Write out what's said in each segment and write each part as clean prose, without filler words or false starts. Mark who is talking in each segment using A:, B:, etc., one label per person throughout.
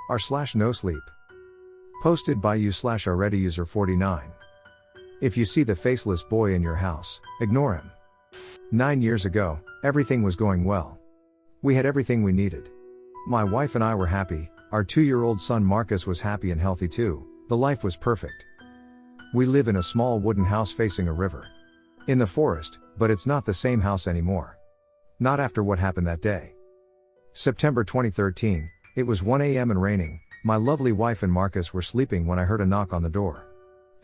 A: r/NoSleep. Posted by you/Reddit user 49. If you see the faceless boy in your house, ignore him. 9 years ago, everything was going well. We had everything we needed. My wife and I were happy, our 2-year-old son Marcus was happy and healthy too, the life was perfect. We live in a small wooden house facing a river. In the forest, but it's not the same house anymore. Not after what happened that day. September 2013, it was 1 a.m. and raining, my lovely wife and Marcus were sleeping when I heard a knock on the door.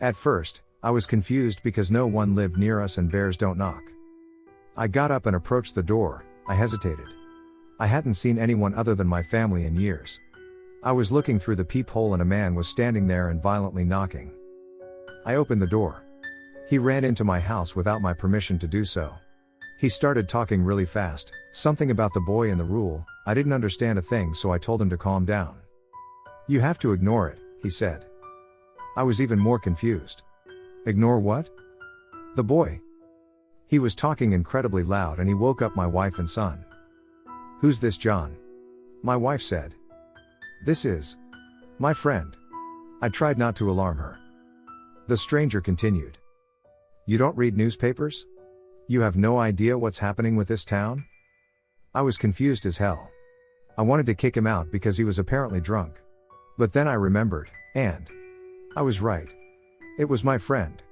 A: At first, I was confused because no one lived near us and bears don't knock. I got up and approached the door, I hesitated. I hadn't seen anyone other than my family in years. I was looking through the peephole and a man was standing there and violently knocking. I opened the door. He ran into my house without my permission to do so. He started talking really fast, something about the boy and the rule. I didn't understand a thing, so I told him to calm down. You have to ignore it, he said. I was even more confused. Ignore what? The boy. He was talking incredibly loud and he woke up my wife and son. Who's this John? My wife said. This is my friend. I tried not to alarm her. The stranger continued. You don't read newspapers? You have no idea what's happening with this town? I was confused as hell. I wanted to kick him out because he was apparently drunk. But then I remembered, and I was right. It was my friend.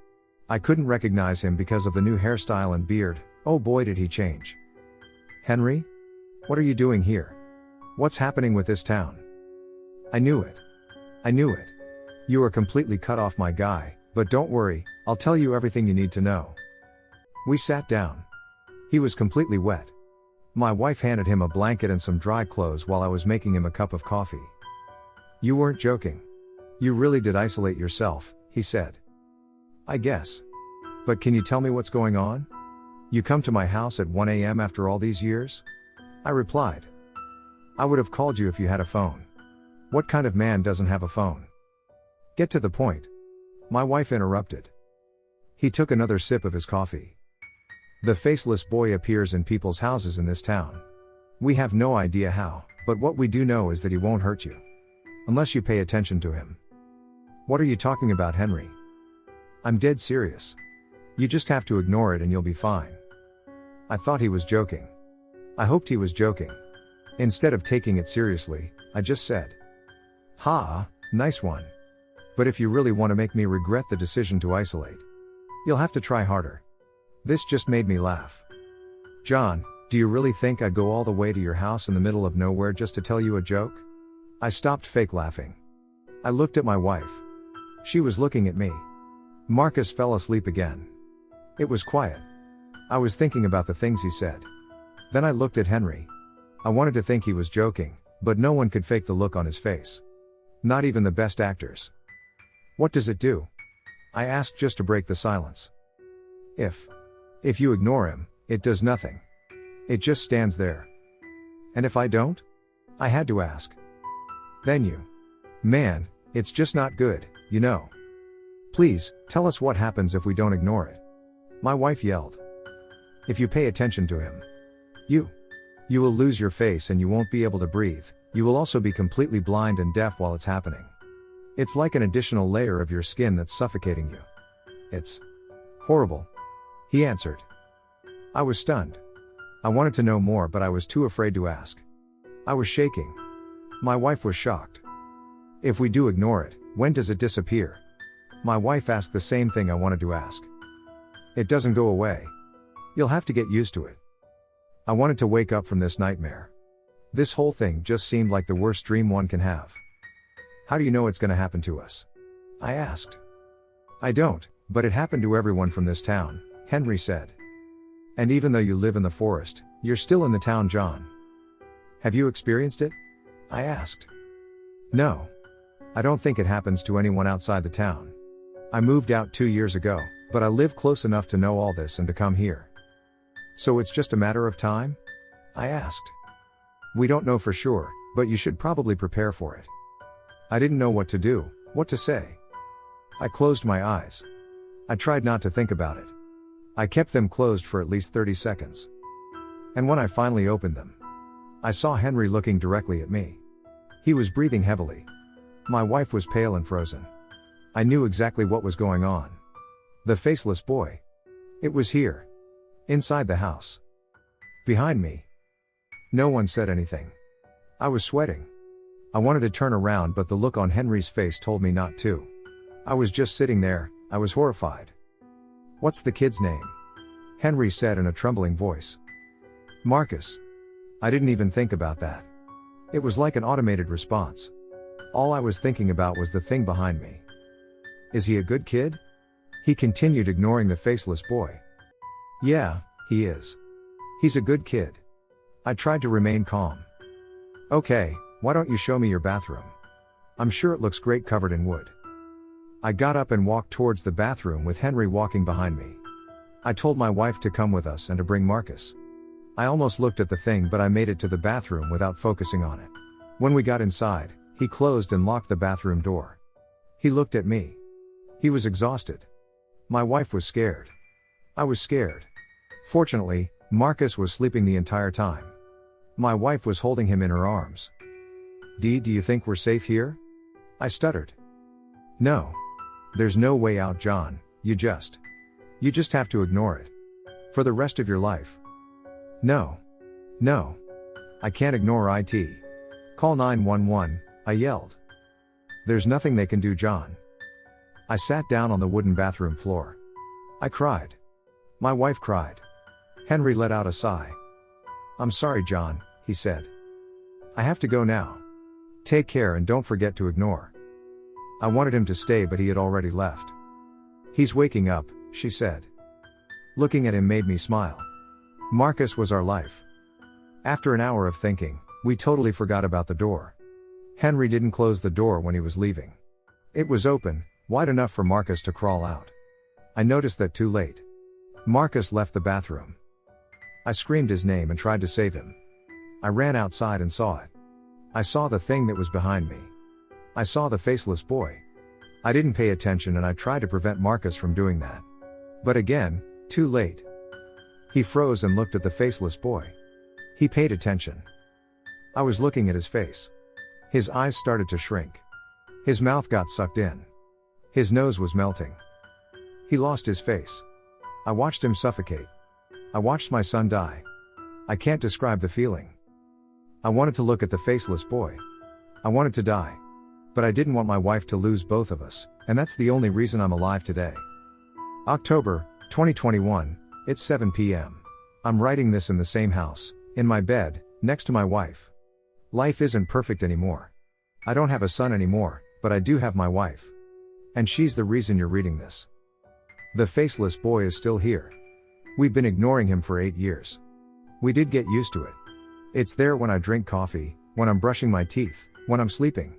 A: I couldn't recognize him because of the new hairstyle and beard. Oh boy, did he change. Henry? What are you doing here? What's happening with this town? I knew it. I knew it. You are completely cut off, my guy, but don't worry, I'll tell you everything you need to know. We sat down. He was completely wet. My wife handed him a blanket and some dry clothes while I was making him a cup of coffee. You weren't joking. You really did isolate yourself, he said. I guess. But can you tell me what's going on? You come to my house at 1 a.m. after all these years? I replied. I would have called you if you had a phone. What kind of man doesn't have a phone? Get to the point. My wife interrupted. He took another sip of his coffee. The faceless boy appears in people's houses in this town. We have no idea how, but what we do know is that he won't hurt you. Unless you pay attention to him. What are you talking about, Henry? I'm dead serious. You just have to ignore it and you'll be fine. I thought he was joking. I hoped he was joking. Instead of taking it seriously, I just said, ha, nice one. But if you really want to make me regret the decision to isolate, you'll have to try harder. This just made me laugh. John, do you really think I'd go all the way to your house in the middle of nowhere just to tell you a joke? I stopped fake laughing. I looked at my wife. She was looking at me. Marcus fell asleep again. It was quiet. I was thinking about the things he said. Then I looked at Henry. I wanted to think he was joking, but no one could fake the look on his face. Not even the best actors. What does it do? I asked just to break the silence. If you ignore him, it does nothing. It just stands there. And if I don't? I had to ask. Then you. Man, it's just not good, you know. Please, tell us what happens if we don't ignore it. My wife yelled. If you pay attention to him. You will lose your face and you won't be able to breathe. You will also be completely blind and deaf while it's happening. It's like an additional layer of your skin that's suffocating you. It's horrible. He answered. I was stunned. I wanted to know more, but I was too afraid to ask. I was shaking. My wife was shocked. If we do ignore it, when does it disappear? My wife asked the same thing I wanted to ask. It doesn't go away. You'll have to get used to it. I wanted to wake up from this nightmare. This whole thing just seemed like the worst dream one can have. How do you know it's going to happen to us? I asked. I don't, but it happened to everyone from this town, Henry said. And even though you live in the forest, you're still in the town, John. Have you experienced it? I asked. No. I don't think it happens to anyone outside the town. I moved out 2 years ago, but I live close enough to know all this and to come here. So it's just a matter of time? I asked. We don't know for sure, but you should probably prepare for it. I didn't know what to do, what to say. I closed my eyes. I tried not to think about it. I kept them closed for at least 30 seconds. And when I finally opened them, I saw Henry looking directly at me. He was breathing heavily. My wife was pale and frozen. I knew exactly what was going on. The faceless boy. It was here. Inside the house. Behind me. No one said anything. I was sweating. I wanted to turn around, but the look on Henry's face told me not to. I was just sitting there, I was horrified. "What's the kid's name?" Henry said in a trembling voice. "Marcus." I didn't even think about that. It was like an automated response. All I was thinking about was the thing behind me. "Is he a good kid?" He continued, ignoring the faceless boy. "Yeah, he is. He's a good kid." I tried to remain calm. "Okay, why don't you show me your bathroom? I'm sure it looks great covered in wood." I got up and walked towards the bathroom with Henry walking behind me. I told my wife to come with us and to bring Marcus. I almost looked at the thing, but I made it to the bathroom without focusing on it. When we got inside, he closed and locked the bathroom door. He looked at me. He was exhausted. My wife was scared. I was scared. Fortunately, Marcus was sleeping the entire time. My wife was holding him in her arms. Do you think we're safe here?" I stuttered. "No. There's no way out, John, you just have to ignore it. For the rest of your life." No. I can't ignore it. "Call 911, I yelled. "There's nothing they can do, John." I sat down on the wooden bathroom floor. I cried. My wife cried. Henry let out a sigh. "I'm sorry, John," he said. "I have to go now. Take care and don't forget to ignore." I wanted him to stay, but he had already left. "He's waking up," she said. Looking at him made me smile. Marcus was our life. After an hour of thinking, we totally forgot about the door. Henry didn't close the door when he was leaving. It was open, wide enough for Marcus to crawl out. I noticed that too late. Marcus left the bathroom. I screamed his name and tried to save him. I ran outside and saw it. I saw the thing that was behind me. I saw the faceless boy. I didn't pay attention and I tried to prevent Marcus from doing that. But again, too late. He froze and looked at the faceless boy. He paid attention. I was looking at his face. His eyes started to shrink. His mouth got sucked in. His nose was melting. He lost his face. I watched him suffocate. I watched my son die. I can't describe the feeling. I wanted to look at the faceless boy. I wanted to die. But I didn't want my wife to lose both of us, and that's the only reason I'm alive today. October, 2021, it's 7 p.m. I'm writing this in the same house, in my bed, next to my wife. Life isn't perfect anymore. I don't have a son anymore, but I do have my wife. And she's the reason you're reading this. The faceless boy is still here. We've been ignoring him for 8 years. We did get used to it. It's there when I drink coffee, when I'm brushing my teeth, when I'm sleeping.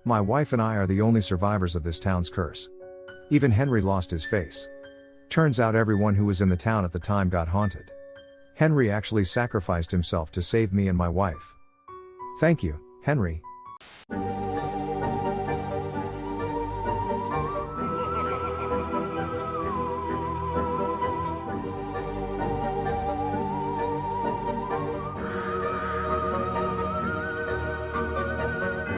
A: My wife and I are the only survivors of this town's curse. Even Henry lost his face. Turns out everyone who was in the town at the time got haunted. Henry actually sacrificed himself to save me and my wife. Thank you, Henry.